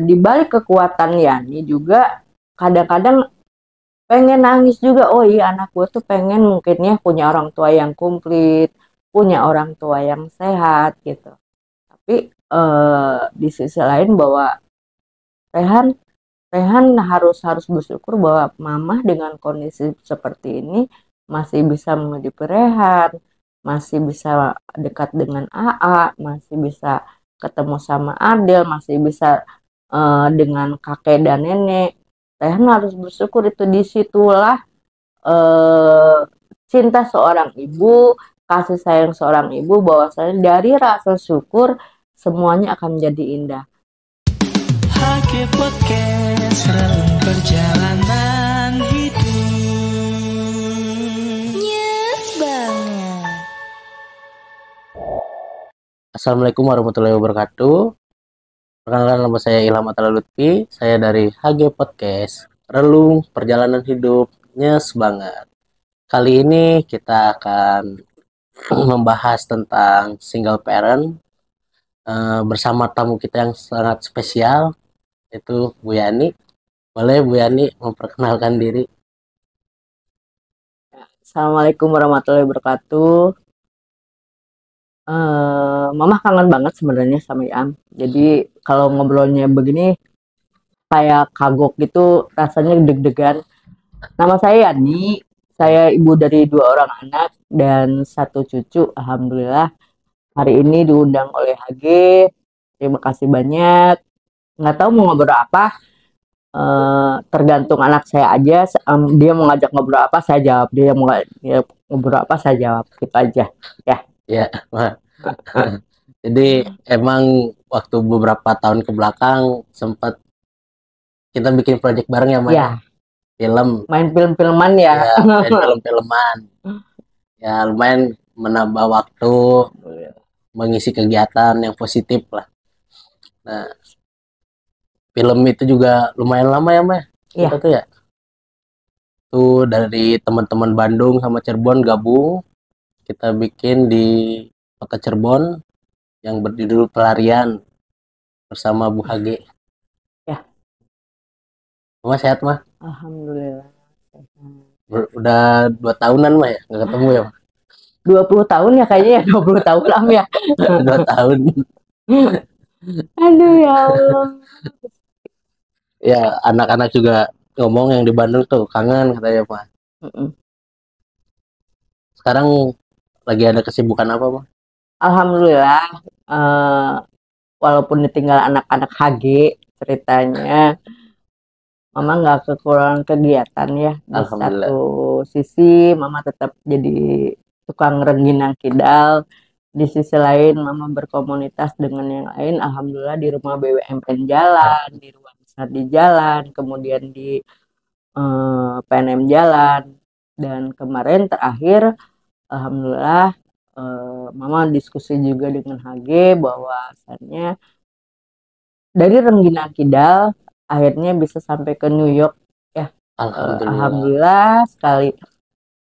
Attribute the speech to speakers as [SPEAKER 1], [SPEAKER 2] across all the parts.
[SPEAKER 1] di balik kekuatan Yani juga kadang-kadang pengen nangis juga. Oh iya, anak gue tuh pengen mungkin ya punya orang tua yang komplit, punya orang tua yang sehat gitu. Tapi di sisi lain bahwa Rehan Rehan harus harus bersyukur bahwa mama dengan kondisi seperti ini masih bisa menghidupi Rehan, masih bisa dekat dengan AA, masih bisa ketemu sama Adel, masih bisa dengan kakek dan nenek. Rehan harus bersyukur, itu disitulah eh, cinta seorang ibu, kasih sayang seorang ibu, bahwasanya dari rasa syukur semuanya akan menjadi indah.
[SPEAKER 2] Hake Podcast, relung perjalanan hidup.
[SPEAKER 3] Yes banget.
[SPEAKER 4] Assalamualaikum warahmatullahi wabarakatuh. Perkenalkan, nama saya Ilham Atala Lutfi. Saya dari HG Podcast, relung perjalanan hidup. Nyes banget. Kali ini kita akan membahas tentang single parent bersama tamu kita yang sangat spesial, itu Bu Yani. Boleh Bu Yani memperkenalkan diri?
[SPEAKER 1] Assalamualaikum warahmatullahi wabarakatuh. Mama kangen banget sebenarnya sama Iam. Jadi kalau ngobrolnya begini kayak kagok gitu, rasanya deg-degan. Nama saya Yani, saya ibu dari 2 orang anak dan 1 cucu. Alhamdulillah hari ini diundang oleh HG. Terima kasih banyak. Nggak tahu mau ngobrol apa. Tergantung anak saya aja. Dia mau ngajak ngobrol apa saya jawab. Dia mau ngobrol apa saya jawab. Gitu aja. Ya.
[SPEAKER 4] Ya, jadi emang waktu beberapa tahun ke belakang sempat kita bikin project bareng ya,
[SPEAKER 1] Ya.
[SPEAKER 4] Film.
[SPEAKER 1] Main film-filman ya.
[SPEAKER 4] Ya, main film-filman. Ya, lumayan menambah waktu, mengisi kegiatan yang positif lah. Nah, film itu juga lumayan lama ya, Mah.
[SPEAKER 1] Iya.
[SPEAKER 4] Kita tuh ya. Tuh dari teman-teman Bandung sama Cirebon gabung. Kita bikin di kota Cirebon yang berjudul Pelarian bersama Bu Hage.
[SPEAKER 1] Ya.
[SPEAKER 4] Mah sehat, Mah?
[SPEAKER 1] Alhamdulillah.
[SPEAKER 4] Udah 2 tahunan, Mah, ya? Nggak ketemu ya, Mah?
[SPEAKER 1] 20 tahun ya kayaknya ya. 20 tahun lah ya.
[SPEAKER 4] 2 tahun.
[SPEAKER 1] Aduh ya Allah.
[SPEAKER 4] Ya, anak-anak juga ngomong yang di Bandung tuh kangen katanya, Mah. Sekarang lagi ada kesibukan apa, Mah?
[SPEAKER 1] Alhamdulillah, walaupun ditinggal anak-anak HG, ceritanya Mama nggak kekurangan kegiatan ya. Di
[SPEAKER 4] Alhamdulillah.
[SPEAKER 1] satu sisi Mama tetap jadi tukang rengginang kidal, di sisi lain Mama berkomunitas dengan yang lain. Alhamdulillah di rumah BUMN jalan, di ruang besar di jalan, kemudian di PNM jalan, dan kemarin terakhir Alhamdulillah Mama diskusi juga dengan HG bahwasannya dari rengginang kidal akhirnya bisa sampai ke New York ya. Alhamdulillah sekali.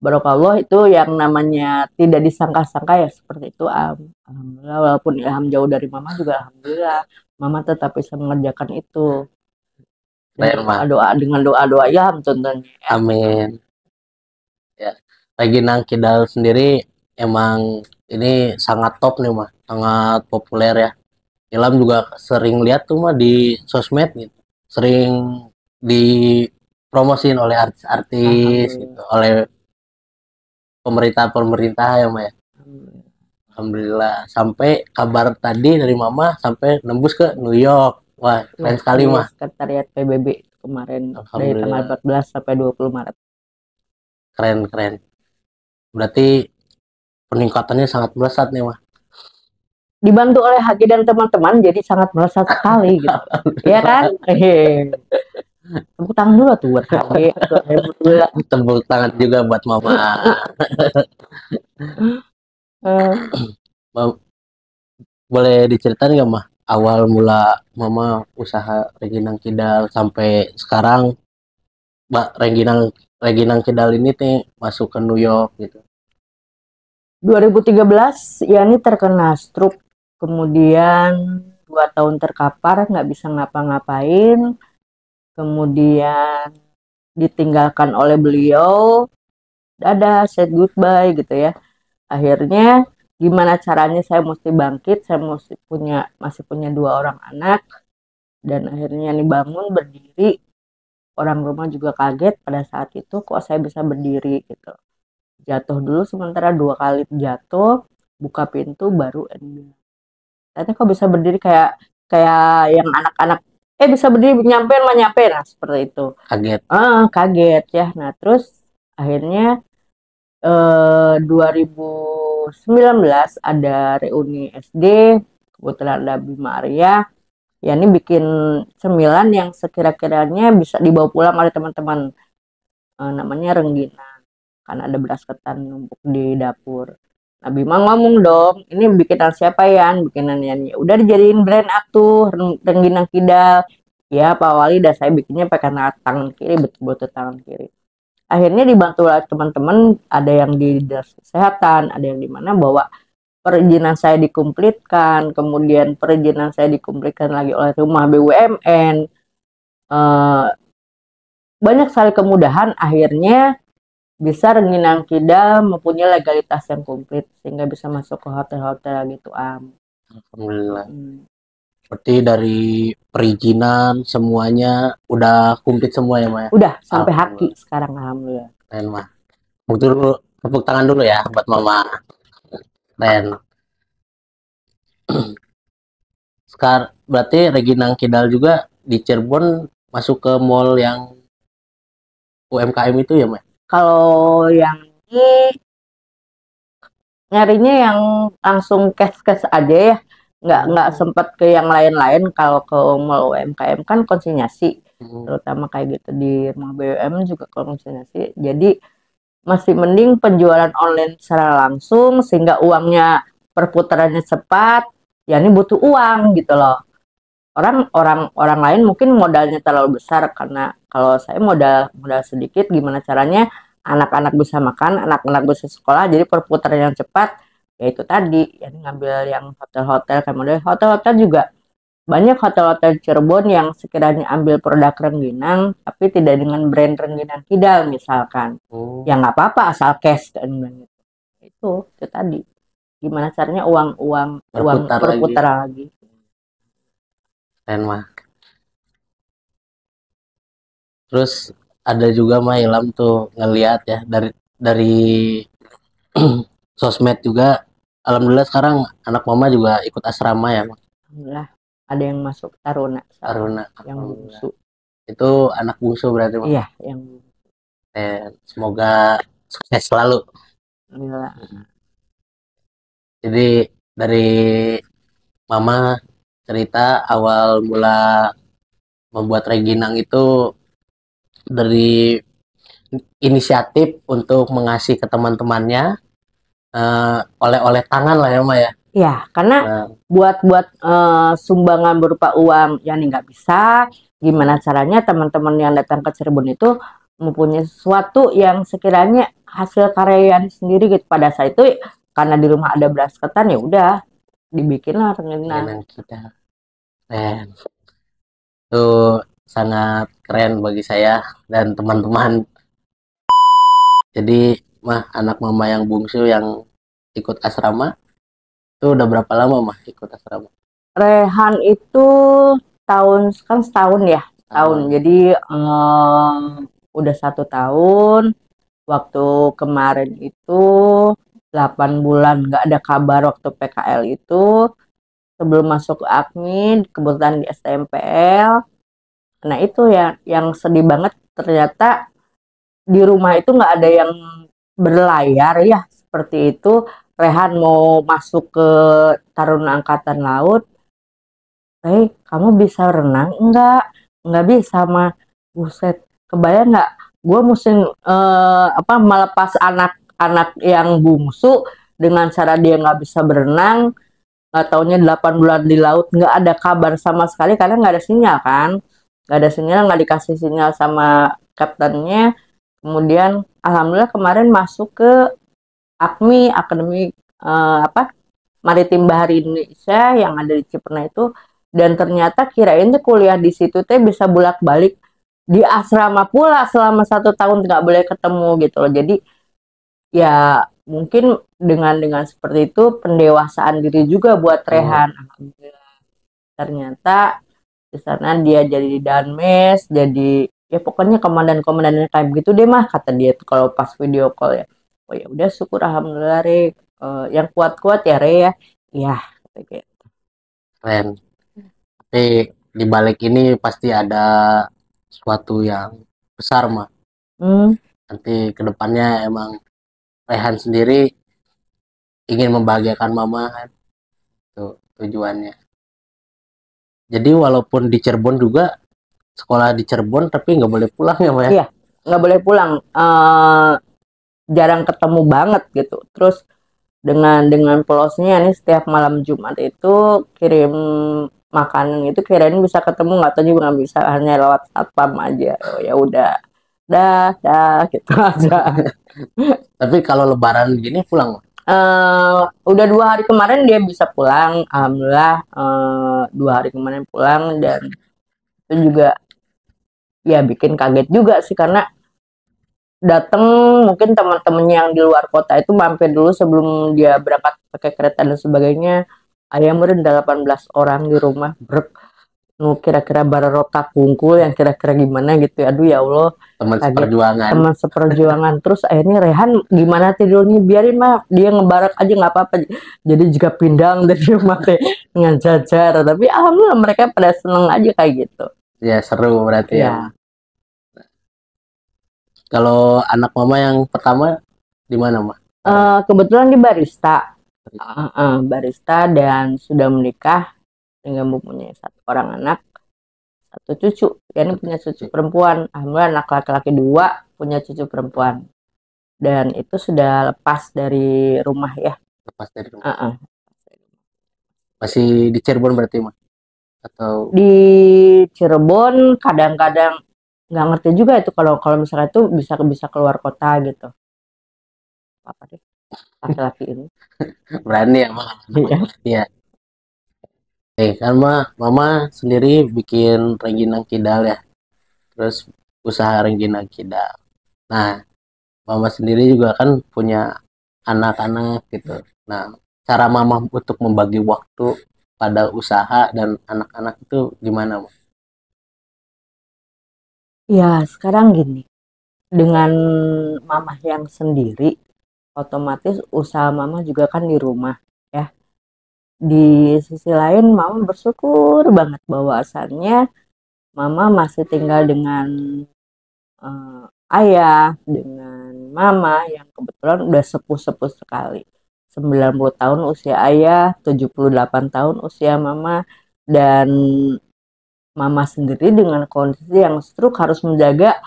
[SPEAKER 1] Barokallah, itu yang namanya tidak disangka-sangka ya, seperti itu. Alhamdulillah, walaupun Ilham jauh dari Mama juga alhamdulillah Mama tetap bisa mengerjakan itu dengan doa Ilham tentunya.
[SPEAKER 4] Amin. Ya, rengginang kidal sendiri emang ini sangat top nih, Mah, sangat populer ya. Ilham juga sering lihat tuh, Mah, di sosmed gitu, sering dipromosin oleh artis-artis gitu, oleh pemerintah ya, Mah, ya. Alhamdulillah, sampai kabar tadi dari Mama sampai nembus ke New York. Wah, keren sekali, Mah.
[SPEAKER 1] Sekretariat PBB kemarin dari tanggal 14 sampai 20 Maret.
[SPEAKER 4] Keren. Berarti peningkatannya sangat melesat nih, Mah.
[SPEAKER 1] Dibantu oleh Hagi dan teman-teman jadi sangat melesat sekali gitu. Iya kan? Tepuk tangan dulu tuh buat Hagi.
[SPEAKER 4] Tepuk tangan juga buat Mama. Boleh diceritain nggak, Mah, awal mula Mama usaha rengginang kidal sampai sekarang, Mbak, rengginang kidal ini nih masuk ke New York gitu.
[SPEAKER 1] 2013 Yani terkena stroke, kemudian 2 tahun terkapar, nggak bisa ngapa-ngapain, kemudian ditinggalkan oleh beliau, dadah, said goodbye gitu ya. Akhirnya gimana caranya saya mesti bangkit, saya masih punya 2 orang anak, dan akhirnya nih bangun berdiri, orang rumah juga kaget pada saat itu kok saya bisa berdiri gitu. Jatuh dulu sementara 2 kali jatuh, buka pintu baru ternyata kok bisa berdiri kayak kayak yang anak-anak bisa berdiri nyampein mah nyampein, nah seperti itu.
[SPEAKER 4] Kaget.
[SPEAKER 1] Kaget ya. Nah terus akhirnya 2019 ada reuni SD, kebetulan ada Bima Arya, ya ini bikin cemilan yang sekira-kiranya bisa dibawa pulang oleh teman-teman. Namanya rengginang, karena ada beras ketan numpuk di dapur. Nah Bima ngomong dong, ini bikinan siapa ya? Bikinan ya udah dijadiin brand atuh, rengginang Kidal. Ya Pak Wali, dan saya bikinnya pakai tangan kiri, betul-betul tangan kiri. Akhirnya dibantu oleh teman-teman, ada yang di dinas kesehatan, ada yang di mana bahwa perizinan saya dikumplitkan, kemudian perizinan saya dikumplitkan lagi oleh rumah BUMN. Banyak sekali kemudahan, akhirnya bisa rengginang Kidal mempunyai legalitas yang komplit sehingga bisa masuk ke hotel-hotel gitu
[SPEAKER 4] Alhamdulillah. Berarti dari perizinan semuanya udah komplit semua ya Maya?
[SPEAKER 1] Udah sampai haki sekarang alhamdulillah.
[SPEAKER 4] Keren mah. Tepuk tangan dulu ya buat Mama. Keren. Sekarang berarti Rengginang Kidal juga di Cirebon masuk ke mall yang UMKM itu ya Maya?
[SPEAKER 1] Kalau yang ini nyarinya yang langsung cash aja ya, nggak sempat ke yang lain-lain. Kalau ke mall UMKM kan konsinyasi, terutama kayak gitu di rumah BUMN juga konsinyasi. Jadi masih mending penjualan online secara langsung sehingga uangnya perputarannya cepat. Ya ini butuh uang gitu loh. Orang lain mungkin modalnya terlalu besar, karena kalau saya modal sedikit, gimana caranya anak-anak bisa makan, anak-anak bisa sekolah, jadi perputaran yang cepat. Yaitu tadi yang ngambil yang hotel-hotel, kayak model hotel-hotel juga banyak hotel-hotel Cirebon yang sekiranya ambil produk rengginang tapi tidak dengan brand rengginang Kidal misalkan. Ya nggak apa-apa asal cash kan itu tadi gimana caranya uang berputar lagi.
[SPEAKER 4] Keren mah. Terus ada juga mah Ilham tuh ngelihat ya dari sosmed juga. Alhamdulillah sekarang anak mama juga ikut asrama ya.
[SPEAKER 1] Alhamdulillah ada yang masuk Taruna yang bungsu.
[SPEAKER 4] Itu anak bungsu berarti mah.
[SPEAKER 1] Iya, yang
[SPEAKER 4] semoga sukses selalu.
[SPEAKER 1] Alhamdulillah.
[SPEAKER 4] Jadi dari mama cerita awal mula membuat rengginang itu dari inisiatif untuk mengasih ke teman-temannya oleh-oleh tangan lah ya Ma ya.
[SPEAKER 1] Ya karena buat sumbangan berupa uang yang nggak bisa, gimana caranya teman-teman yang datang ke Cirebon itu mempunyai sesuatu yang sekiranya hasil karya sendiri gitu. Pada saat itu karena di rumah ada beras ketan, ya udah dibikinlah rengginang
[SPEAKER 4] kita. Itu sangat keren bagi saya dan teman-teman. Jadi mah anak mama yang bungsu yang ikut asrama itu udah berapa lama mah ikut asrama?
[SPEAKER 1] Rehan itu setahun ya, tahun. Jadi udah 1 tahun. Waktu kemarin itu 8 bulan nggak ada kabar waktu PKL itu. Sebelum masuk ke AKMI, kebetulan di STMPL. Nah itu ya yang sedih banget, ternyata di rumah itu nggak ada yang berlayar ya seperti itu. Rehan mau masuk ke Taruna Angkatan Laut, kamu bisa renang? Nggak bisa mah. Buset, kebayang nggak? Gue mesti melepas anak-anak yang bungsu dengan cara dia nggak bisa berenang. Nggak taunya 8 bulan di laut, nggak ada kabar sama sekali karena nggak ada sinyal kan, nggak ada sinyal, nggak dikasih sinyal sama kaptennya. Kemudian alhamdulillah kemarin masuk ke AKMI, Akademi Maritim Bahari Indonesia yang ada di Ciperna itu. Dan ternyata kirain tuh kuliah di situ teh bisa bolak-balik di asrama pula selama 1 tahun nggak boleh ketemu gitu loh. Jadi ya mungkin dengan seperti itu pendewasaan diri juga buat Rehan. Alhamdulillah. Ternyata di sana dia jadi danmes, jadi ya pokoknya komandan-komandannya kayak begitu deh mah kata dia tuh kalau pas video call ya. Oh ya udah syukur alhamdulillah Re. Yang kuat-kuat ya Re ya. Iya, kata gitu.
[SPEAKER 4] Keren. Tapi di balik ini pasti ada sesuatu yang besar mah.
[SPEAKER 1] Hmm,
[SPEAKER 4] Nanti kedepannya emang Rehan sendiri ingin membahagiakan mama kan, itu tujuannya. Jadi walaupun di Cirebon juga sekolah di Cirebon tapi nggak boleh pulang ya, Mbak ya?
[SPEAKER 1] iya, nggak boleh pulang. Jarang ketemu banget gitu. Terus dengan polosnya nih setiap malam Jumat itu kirim makanan itu kirain bisa ketemu nggak tahu juga nggak bisa hanya lewat satpam aja. Oh ya udah dah gitu aja.
[SPEAKER 4] Tapi kalau lebaran gini pulang, Mbak?
[SPEAKER 1] Udah 2 hari kemarin dia bisa pulang, alhamdulillah 2 hari kemarin pulang dan itu juga ya bikin kaget juga sih karena datang mungkin teman-temannya yang di luar kota itu mampir dulu sebelum dia berangkat pakai kereta dan sebagainya. Ayam meren 18 orang di rumah brek nu kira-kira bararota kungkul yang kira-kira gimana gitu. Aduh ya Allah,
[SPEAKER 4] Teman
[SPEAKER 1] kaget.
[SPEAKER 4] seperjuangan.
[SPEAKER 1] Teman seperjuangan. Terus akhirnya Rehan gimana tidurnya, biarin mah dia ngebarak aja nggak apa-apa. Jadi juga pindang dari rumah teh dengan jajar. Tapi alhamdulillah mereka pada seneng aja kayak gitu.
[SPEAKER 4] Ya seru berarti ya.
[SPEAKER 1] Ya.
[SPEAKER 4] Kalau anak mama yang pertama di mana, Mbak?
[SPEAKER 1] Kebetulan di barista. Barista dan sudah menikah dengan mempunyai 1 orang anak, 1 cucu. Ya, ini punya cucu perempuan. Alhamdulillah anak laki-laki 2, punya cucu perempuan. Dan itu sudah lepas dari rumah ya.
[SPEAKER 4] Lepas dari rumah. Masih di Cirebon berarti, Mbak? Atau
[SPEAKER 1] Di Cirebon kadang-kadang nggak ngerti juga itu kalau misalnya itu bisa keluar kota gitu. Apa deh laki-laki ini?
[SPEAKER 4] berani ya, Mbak?
[SPEAKER 1] Iya.
[SPEAKER 4] Iya. Kan mama sendiri bikin rengginang kidal ya. Terus usaha rengginang kidal. Nah, mama sendiri juga kan punya anak-anak gitu. Nah, cara mama untuk membagi waktu pada usaha dan anak-anak itu gimana, Mbak?
[SPEAKER 1] Ya, sekarang gini. Dengan mama yang sendiri, otomatis usaha mama juga kan di rumah ya. Di sisi lain mama bersyukur banget bahwasannya mama masih tinggal dengan ayah, dengan mama yang kebetulan udah sepuh-sepuh sekali. 90 tahun usia ayah, 78 tahun usia mama, dan mama sendiri dengan kondisi yang stroke harus menjaga,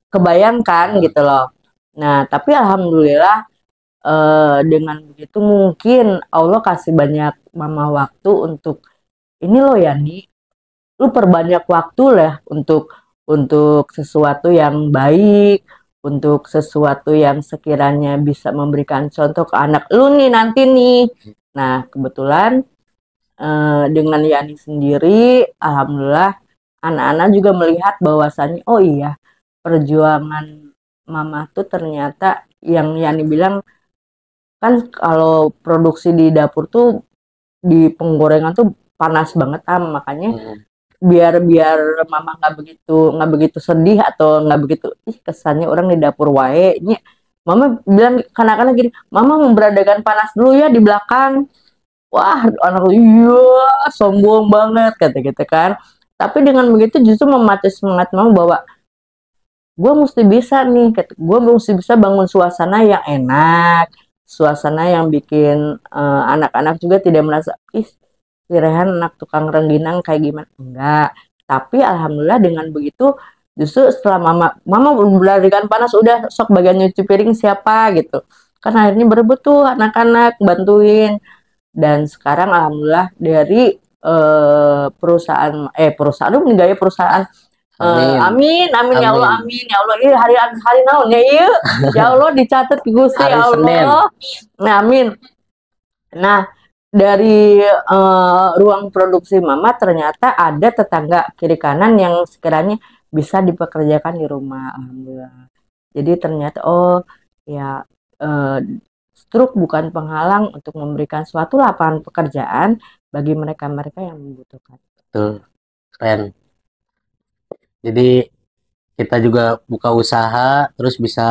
[SPEAKER 1] kebayangkan gitu loh. Nah, tapi alhamdulillah dengan begitu mungkin Allah kasih banyak mama waktu untuk ini loh Yani, lu perbanyak waktu lah untuk sesuatu yang baik, untuk sesuatu yang sekiranya bisa memberikan contoh ke anak lu nih nanti nih. Nah, kebetulan dengan Yani sendiri, alhamdulillah anak-anak juga melihat bahwasannya oh iya, perjuangan mama tuh ternyata yang Yani bilang kan kalau produksi di dapur tuh di penggorengan tuh panas banget makanya biar mama nggak begitu sedih atau nggak begitu kesannya orang di dapur wae nya. Mama bilang kanak-kanak gini, mama memberadakan panas dulu ya di belakang. Wah, anak iya sombong banget kata gitu kan. Tapi dengan begitu justru memacu semangat mama bahwa gue mesti bisa nih, gue mesti bisa bangun suasana yang enak, suasana yang bikin anak-anak juga tidak merasa ih si Rehan anak tukang rengginang kayak gimana, enggak. Tapi alhamdulillah dengan begitu justru setelah mama berlarikan panas udah sok bagian nyuci piring siapa gitu kan akhirnya berebut tuh anak-anak bantuin. Dan sekarang alhamdulillah dari perusahaan lu meninggalnya perusahaan. Amin ya Allah, amin ya Allah. Ini hari naon ya iya. Ya Allah dicatat ke Gusti ya Allah. Nah, amin. Nah, dari ruang produksi mama ternyata ada tetangga kiri kanan yang sekiranya bisa dipekerjakan di rumah. Alhamdulillah. Jadi ternyata ya eh, stroke bukan penghalang untuk memberikan suatu lapangan pekerjaan bagi mereka-mereka yang membutuhkan.
[SPEAKER 4] Betul, keren. Jadi kita juga buka usaha, terus bisa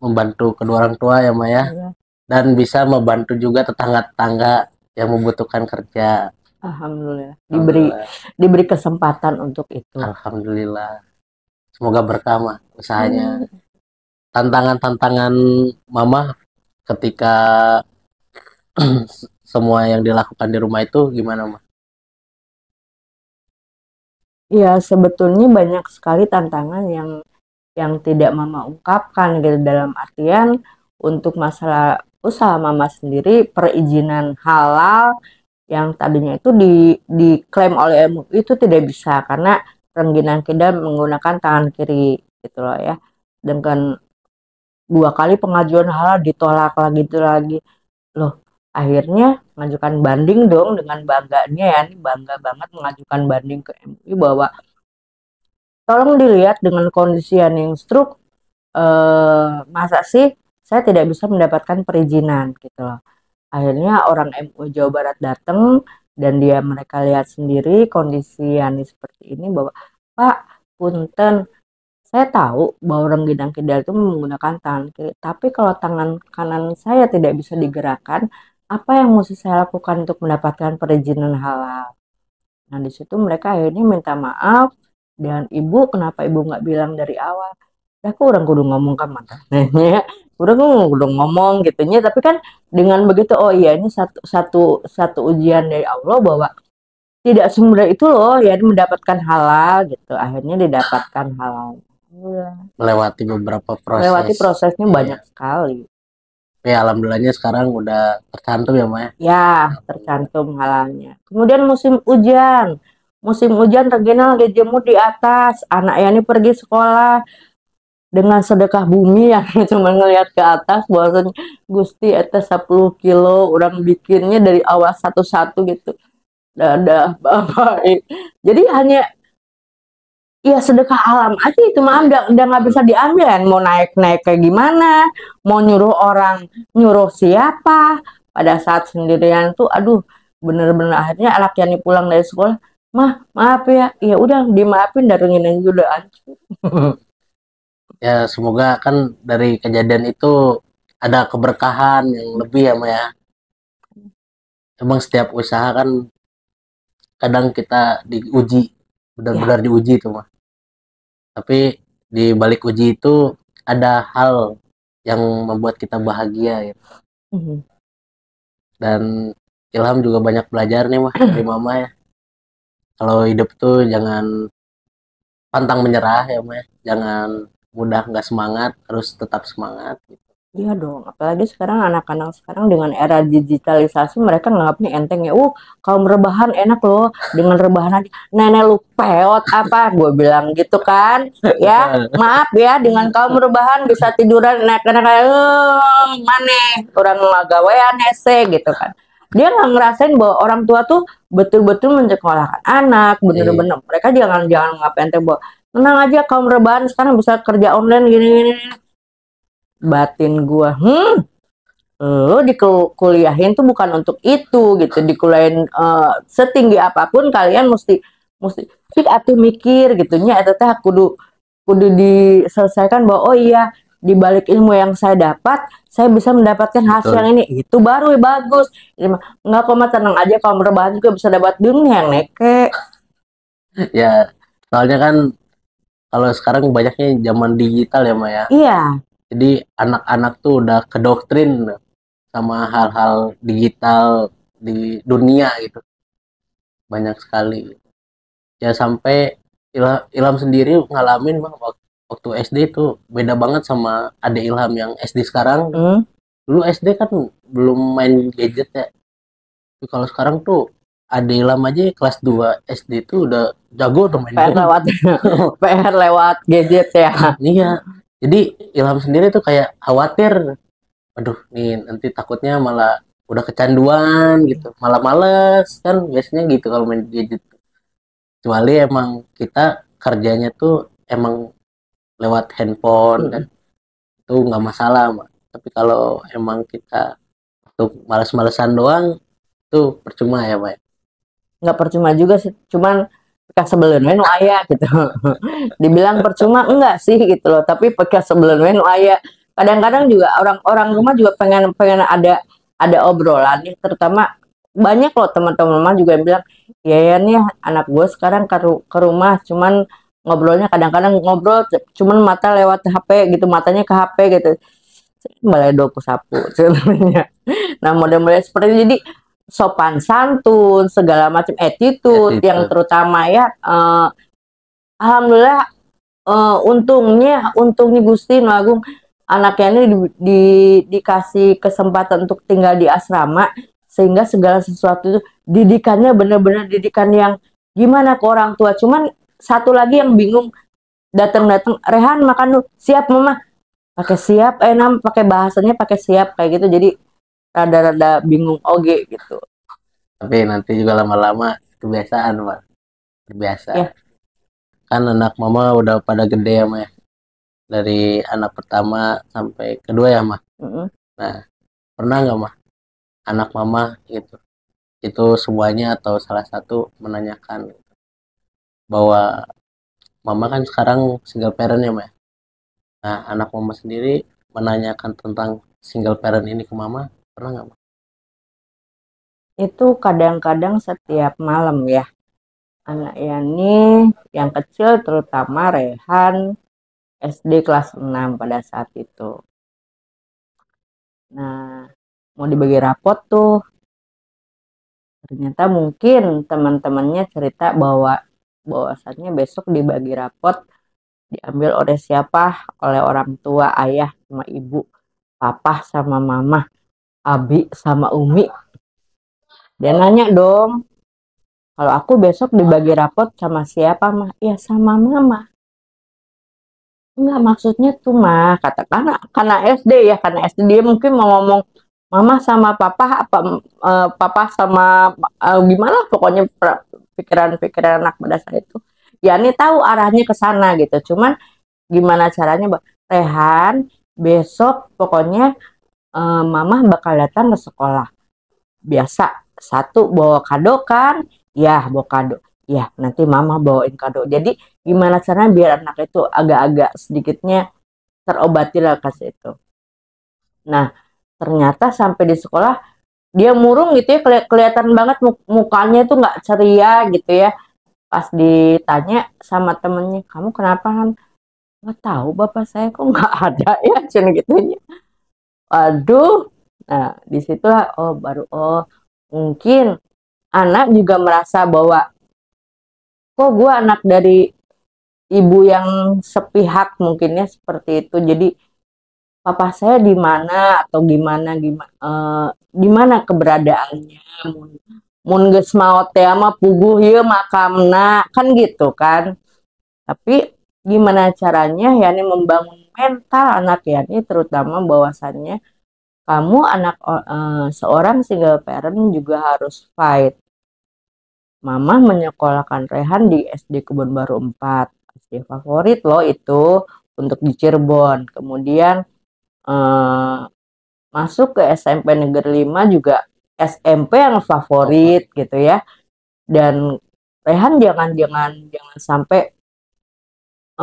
[SPEAKER 4] membantu kedua orang tua ya Maya,
[SPEAKER 1] Ya,
[SPEAKER 4] dan bisa membantu juga tetangga-tetangga yang membutuhkan kerja.
[SPEAKER 1] alhamdulillah
[SPEAKER 4] Alhamdulillah.
[SPEAKER 1] diberi kesempatan untuk itu.
[SPEAKER 4] Alhamdulillah. Semoga berkah mah usahanya.
[SPEAKER 1] Hmm.
[SPEAKER 4] Tantangan-tantangan Mama ketika semua yang dilakukan di rumah itu gimana mah?
[SPEAKER 1] Ya, sebetulnya banyak sekali tantangan yang tidak mama ungkapkan gitu, dalam artian untuk masalah usaha mama sendiri, perizinan halal yang tadinya itu diklaim oleh MUI itu tidak bisa karena rengginang kidal menggunakan tangan kiri gitu loh ya. Dengan 2 kali pengajuan halal ditolak lagi itu lagi. Loh, akhirnya mengajukan banding dong dengan bangganya ya, ini bangga banget mengajukan banding ke MUI bahwa tolong dilihat dengan kondisi yang stroke, masa sih saya tidak bisa mendapatkan perizinan gitu loh. Akhirnya orang MUI Jawa Barat datang dan mereka lihat sendiri kondisi Yani seperti ini bahwa Pak, punten, saya tahu bahwa rengginang kidal itu menggunakan tangan kiri, tapi kalau tangan kanan saya tidak bisa digerakkan, apa yang mesti saya lakukan untuk mendapatkan perizinan halal? Nah, di situ mereka akhirnya minta maaf dan ibu, kenapa ibu nggak bilang dari awal? Aku orang kudu ngomong kan mana? Udah kudu ngomong gitunya, tapi kan dengan begitu iya ini satu satu satu ujian dari Allah bahwa tidak semudah itu loh ya mendapatkan halal gitu. Akhirnya didapatkan halal. Iya.
[SPEAKER 4] Melewati beberapa
[SPEAKER 1] Melewati
[SPEAKER 4] proses.
[SPEAKER 1] prosesnya
[SPEAKER 4] Iya.
[SPEAKER 1] banyak sekali.
[SPEAKER 4] Ya alhamdulillahnya sekarang udah tercantum ya Maya.
[SPEAKER 1] Ya, tercantum halalnya. Kemudian musim hujan. Musim hujan regional lagi jemur di atas. Anak Yani pergi sekolah dengan sedekah bumi yang cuma ngelihat ke atas bahwasanya Gusti eta 10 kilo orang bikinnya dari awal satu-satu gitu. Dadah, bye. Jadi hanya ya sedekah alam aja itu mah udah nggak bisa diambil kan, mau naik kayak gimana, mau nyuruh orang, nyuruh siapa pada saat sendirian tuh aduh, bener-bener akhirnya anak Yani pulang dari sekolah, mah maaf ya udah dimaafin dari ini juga hancur.
[SPEAKER 4] Ya semoga kan dari kejadian itu ada keberkahan yang lebih ya Maya. Emang setiap usaha kan kadang kita diuji, benar-benar diuji tuh mah. Tapi di balik uji itu ada hal yang membuat kita bahagia gitu. Dan Ilham juga banyak belajar nih mah dari mama ya. Kalau hidup tuh jangan pantang menyerah ya mah, jangan mudah nggak semangat, harus tetap semangat gitu.
[SPEAKER 1] Iya dong, apalagi sekarang anak-anak sekarang dengan era digitalisasi mereka nganggapnya enteng ya. Kaum rebahan enak loh, dengan rebahan aja. Nenek lu peot apa? Gue bilang gitu kan. Ya, maaf ya, dengan kaum rebahan bisa tiduran enak-enak kayak mana orang magawean hese gitu kan. Dia nggak ngerasain bahwa orang tua tuh betul-betul mencekolahkan anak, bener-bener. Mereka jangan ngapain enteng bahwa tenang aja kaum rebahan sekarang bisa kerja online gini-gini. Batin gua lo dikuliahin tuh bukan untuk itu gitu, dikuliahin setinggi apapun kalian mesti cik atuh mikir gitunya eta teh kudu diselesaikan bahwa iya di balik ilmu yang saya dapat saya bisa mendapatkan hasil yang ini, itu baru bagus. Nggak koma tenang aja kalau rebahan juga bisa dapat dunia yang neke
[SPEAKER 4] ya soalnya kan kalau sekarang banyaknya zaman digital ya Maya.
[SPEAKER 1] iya.
[SPEAKER 4] Jadi anak-anak tuh udah kedoktrin sama hal-hal digital di dunia gitu. Banyak sekali. Ya sampai Ilham sendiri ngalamin bang waktu SD itu beda banget sama adik Ilham yang SD sekarang. Dulu SD kan belum main gadget ya. Tapi kalau sekarang tuh adik Ilham aja kelas 2 SD itu udah jago tuh main
[SPEAKER 1] PR lewat PR lewat gadget ya.
[SPEAKER 4] Iya. Jadi Ilham sendiri tuh kayak khawatir, aduh nih nanti takutnya malah udah kecanduan gitu, malah males kan biasanya gitu kalau main gadget. Kecuali emang kita kerjanya tuh emang lewat handphone kan, itu nggak masalah mah. Tapi kalau emang kita untuk males-malesan doang tuh percuma ya Pak.
[SPEAKER 1] Nggak percuma juga sih, cuman bekas sebelen we nu aya gitu. Dibilang percuma enggak sih gitu loh, tapi bekas sebelen we nu aya. Kadang-kadang juga orang-orang rumah juga pengen pengen ada obrolan nih, terutama banyak loh teman-teman mama juga yang bilang, ya ya nih anak gue sekarang ke rumah, cuman ngobrolnya kadang-kadang ngobrol cuman mata lewat HP gitu, matanya ke HP gitu. Baledo ku sapu sebenarnya. Nah, model-model seperti itu. Jadi sopan santun, segala macam attitude
[SPEAKER 4] Attitude.
[SPEAKER 1] yang terutama ya alhamdulillah untungnya Gusti Nu Agung anaknya ini dikasih kesempatan untuk tinggal di asrama sehingga segala sesuatu itu didikannya benar-benar didikan yang gimana ke orang tua. Cuman satu lagi yang bingung datang-datang Rehan makan lu siap mama pakai siap pakai bahasanya pakai siap kayak gitu jadi rada-rada bingung oge gitu
[SPEAKER 4] Tapi nanti juga lama-lama kebiasaan Pak, terbiasa.
[SPEAKER 1] ya.
[SPEAKER 4] Kan anak mama udah pada gede ya Mah, dari anak pertama sampai kedua ya Mah. Nah, pernah nggak Mah anak mama gitu itu semuanya atau salah satu menanyakan bahwa mama kan sekarang single parent ya Mah. Nah, anak mama sendiri menanyakan tentang single parent ini ke mama, pernah nggak Mah?
[SPEAKER 1] Itu kadang-kadang setiap malam ya anak Yani yang kecil terutama Rehan SD kelas 6 pada saat itu. Nah, mau dibagi rapot tuh. Ternyata mungkin teman-temannya cerita bahwasannya besok dibagi rapot diambil oleh siapa? Oleh orang tua, ayah sama ibu, papa sama mama, abi sama umi. Dia nanya dong, kalau aku besok dibagi rapot sama siapa mah? Ya sama mama. Enggak maksudnya tuh mah kata karena SD ya karena SD dia mungkin mau ngomong mama sama papa apa papa sama gimana pokoknya pikiran-pikiran anak pada saat itu ya ini tahu arahnya ke sana gitu cuman gimana caranya Rehan besok pokoknya mama bakal datang ke sekolah biasa satu bawa kado kan ya bawa kado ya nanti mama bawain kado jadi gimana caranya biar anak itu agak-agak sedikitnya terobati lah kasih itu. Nah ternyata sampai di sekolah dia murung gitu ya kelihatan banget mukanya itu nggak ceria gitu ya pas ditanya sama temennya kamu kenapa kan nggak tahu bapak saya kok nggak ada ya cina gitunya waduh nah disitulah oh baru oh mungkin anak juga merasa bahwa kok gue anak dari ibu yang sepihak mungkinnya seperti itu jadi papa saya di mana atau di mana keberadaannya mun geus maot teh mah puguh ieu makamna kan gitu kan tapi gimana caranya ya ini membangun mental anak ya ini terutama bahwasannya kamu anak seorang single parent juga harus fight. Mama menyekolahkan Rehan di SD Kebun Baru 4 SD favorit loh itu untuk di Cirebon kemudian masuk ke SMP Negeri 5 juga SMP yang favorit gitu ya dan Rehan jangan sampai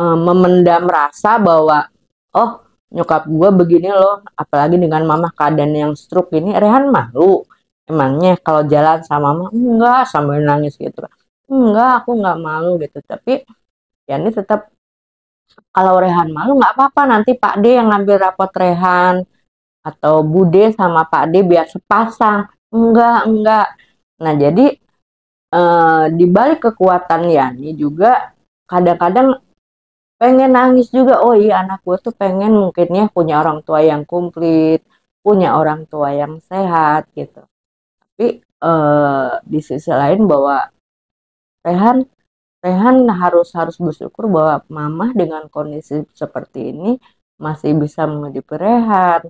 [SPEAKER 1] memendam rasa bahwa oh nyokap gue begini loh apalagi dengan mama keadaan yang stroke ini Rehan malu emangnya kalau jalan sama mama enggak sambil nangis gitu enggak aku enggak malu gitu tapi ya ini tetap kalau Rehan malu nggak apa-apa nanti Pak D yang ngambil rapot Rehan atau Bude sama Pak D biar sepasang enggak nah jadi di balik kekuatan Yani juga kadang-kadang pengen nangis juga oh iya anak gue tuh pengen mungkin ya punya orang tua yang komplit punya orang tua yang sehat gitu tapi di sisi lain bahwa Rehan Rehan harus bersyukur bahwa mama dengan kondisi seperti ini masih bisa menghidupi Rehan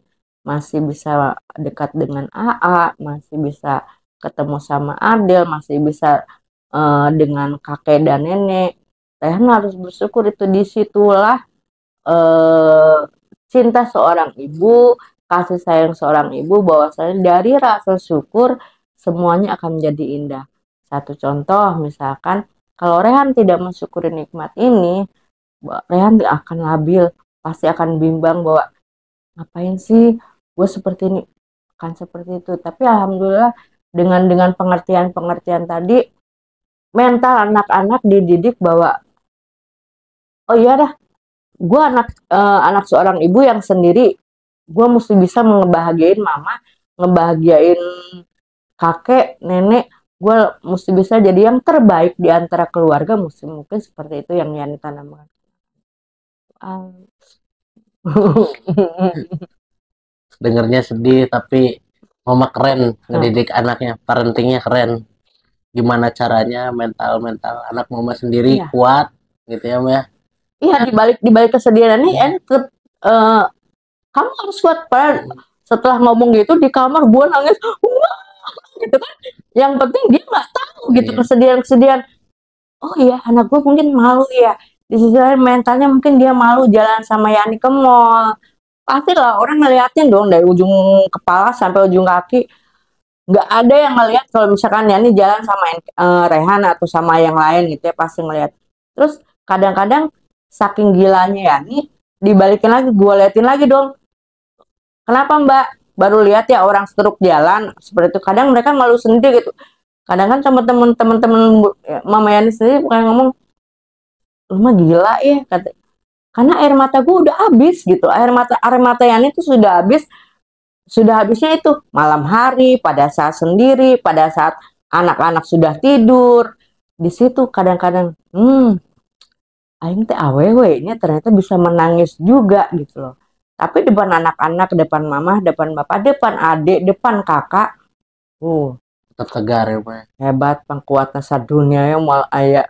[SPEAKER 1] masih bisa dekat dengan AA, masih bisa ketemu sama Adel, masih bisa dengan kakek dan nenek. Rehan harus bersyukur, itu disitulah cinta seorang ibu, kasih sayang seorang ibu, bahwasanya dari rasa syukur semuanya akan menjadi indah. Satu contoh misalkan, kalau Rehan tidak mensyukuri nikmat ini, Rehan akan labil, pasti akan bimbang bahwa ngapain sih gue seperti ini, akan seperti itu. Tapi alhamdulillah dengan pengertian-pengertian tadi, mental anak-anak dididik bahwa oh iya dah, gue anak seorang ibu yang sendiri, gue mesti bisa ngebahagiain mama, ngebahagiain kakek, nenek, gue mesti bisa jadi yang terbaik di antara keluarga, mungkin seperti itu yang Yani tanamkan.
[SPEAKER 4] Dengernya sedih tapi mama keren ngedidik anaknya, parentingnya keren. Gimana caranya mental anak mama sendiri kuat gitu ya, Mbak?
[SPEAKER 1] Iya, dibalik kesedihan ini kamu harus kuat. Setelah ngomong gitu di kamar gue nangis, wah, gitu kan. Yang penting dia nggak tahu gitu kesedihan. Oh iya, anak gue mungkin malu ya. Di sisi lain mentalnya mungkin dia malu jalan sama Yani ke mall. Pasti lah orang ngeliatin dong dari ujung kepala sampai ujung kaki. Nggak ada yang ngeliat kalau misalkan Yani jalan sama Rehan atau sama yang lain gitu ya, pasti ngeliat. Terus kadang-kadang saking gilanya Yani, dibalikin lagi, gue liatin lagi dong. Kenapa Mbak? Baru lihat ya orang stroke jalan seperti itu. Kadang mereka malu sendiri gitu. Kadang kan sama temen-temen Mama Yani sendiri kayak ngomong, lu mah gila ya, kata. Karena air mata gue udah habis gitu. Air mata Yani itu sudah habis. Sudah habisnya itu malam hari, pada saat sendiri, pada saat anak-anak sudah tidur. Di situ kadang-kadang, aing teh aww-nya ternyata bisa menangis juga gitu loh. Tapi depan anak-anak, depan mama, depan bapak, depan adik, depan kakak,
[SPEAKER 4] tetap tegar ya, Pak.
[SPEAKER 1] Hebat, pangkuatna sadunya ya mal aya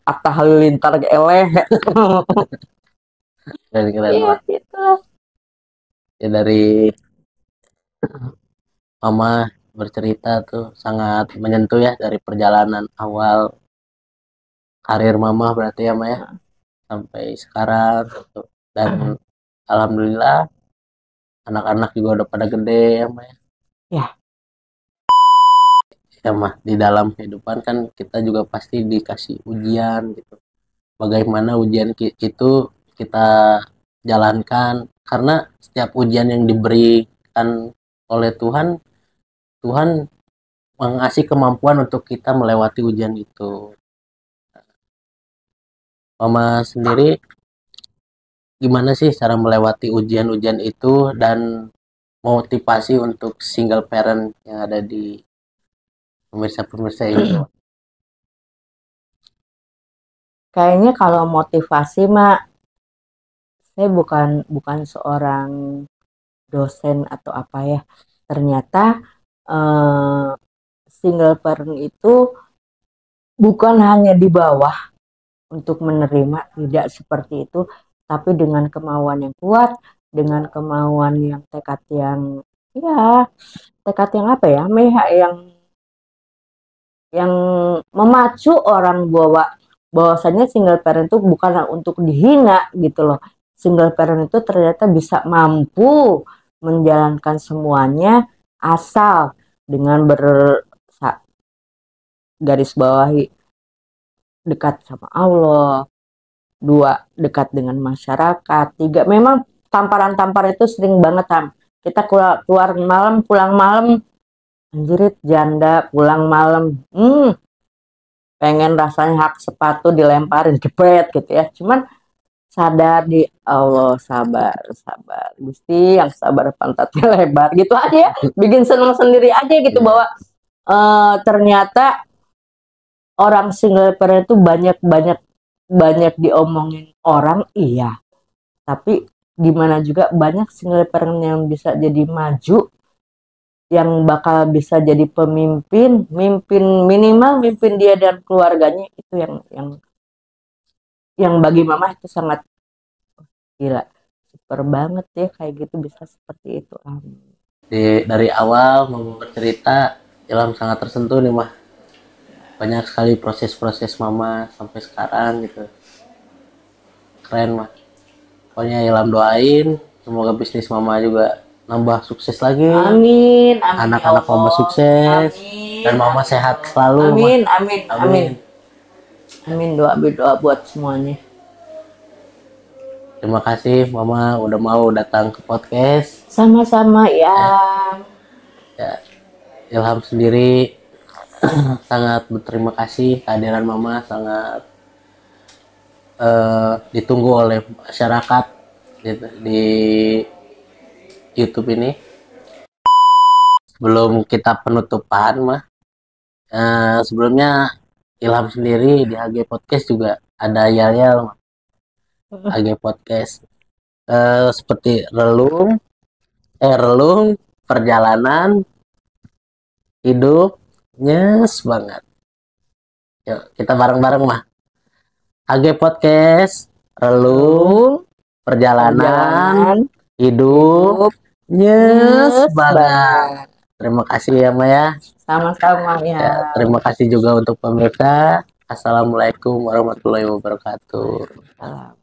[SPEAKER 1] Atta Halilintar eleh.
[SPEAKER 4] Keren,
[SPEAKER 1] iya
[SPEAKER 4] Pak.
[SPEAKER 1] gitu.
[SPEAKER 4] Ya dari mama bercerita tuh sangat menyentuh ya, dari perjalanan awal karir mama berarti ya, Maya, sampai sekarang gitu. Dan alhamdulillah anak-anak juga udah pada gede ya, Maya.
[SPEAKER 1] Ya.
[SPEAKER 4] Ya mah, di dalam kehidupan kan kita juga pasti dikasih ujian gitu. Bagaimana ujian itu kita jalankan, karena setiap ujian yang diberikan oleh Tuhan mengasih kemampuan untuk kita melewati ujian itu. Mama sendiri gimana sih cara melewati ujian-ujian itu dan motivasi untuk single parent yang ada di pemirsa-pemirsa ini?
[SPEAKER 1] Kayaknya kalau motivasi mah, saya bukan seorang dosen atau apa ya. Ternyata single parent itu bukan hanya di bawah untuk menerima, tidak seperti itu, tapi dengan kemauan yang kuat, dengan kemauan yang tekad yang apa ya, yang memacu orang bahwasanya single parent itu bukan untuk dihina gitu loh. Single parent itu ternyata bisa mampu menjalankan semuanya asal dengan garis bawahi dekat sama Allah, 2 dekat dengan masyarakat, 3 memang tamparan-tamparan itu sering banget kita keluar malam, pulang malam, anjirit janda pulang malam, pengen rasanya hak sepatu dilemparin jepret gitu ya. Cuman sadar di Allah, sabar Gusti yang sabar pantatnya lebar gitu aja ya. Bikin seneng sendiri aja gitu bahwa ternyata orang single parent itu banyak diomongin orang, iya. Tapi gimana juga banyak single parent yang bisa jadi maju, yang bakal bisa jadi pemimpin, minimal mimpin dia dan keluarganya. Itu yang bagi mama itu sangat gila. super banget ya kayak gitu bisa seperti itu. Amin.
[SPEAKER 4] Dari awal Mama bercerita, Ilham sangat tersentuh nih mah. Banyak sekali proses-proses Mama sampai sekarang gitu. Keren mah. Pokoknya Ilham doain semoga bisnis Mama juga nambah sukses lagi.
[SPEAKER 1] Amin, amin.
[SPEAKER 4] Anak-anak
[SPEAKER 1] ya
[SPEAKER 4] Mama
[SPEAKER 1] Allah.
[SPEAKER 4] sukses.
[SPEAKER 1] Amin.
[SPEAKER 4] Dan Mama sehat selalu.
[SPEAKER 1] Amin,
[SPEAKER 4] Mah.
[SPEAKER 1] amin, amin. Amin, doa buat semuanya.
[SPEAKER 4] Terima kasih Mama udah mau datang ke podcast.
[SPEAKER 1] Sama-sama ya.
[SPEAKER 4] Ya, Ilham sendiri sangat berterima kasih kehadiran Mama sangat ditunggu oleh masyarakat di YouTube ini. Sebelum kita penutupan mah, sebelumnya Ilham sendiri di HG Podcast juga ada yel-yel HG Podcast seperti relung perjalanan hidup nyes banget. Yuk kita bareng-bareng mah. HG Podcast relung perjalanan hidup nyes banget. Terima kasih ya Maya.
[SPEAKER 1] Sama-sama ya.
[SPEAKER 4] Terima kasih juga untuk pemirsa. Assalamualaikum warahmatullahi wabarakatuh.
[SPEAKER 1] Salam.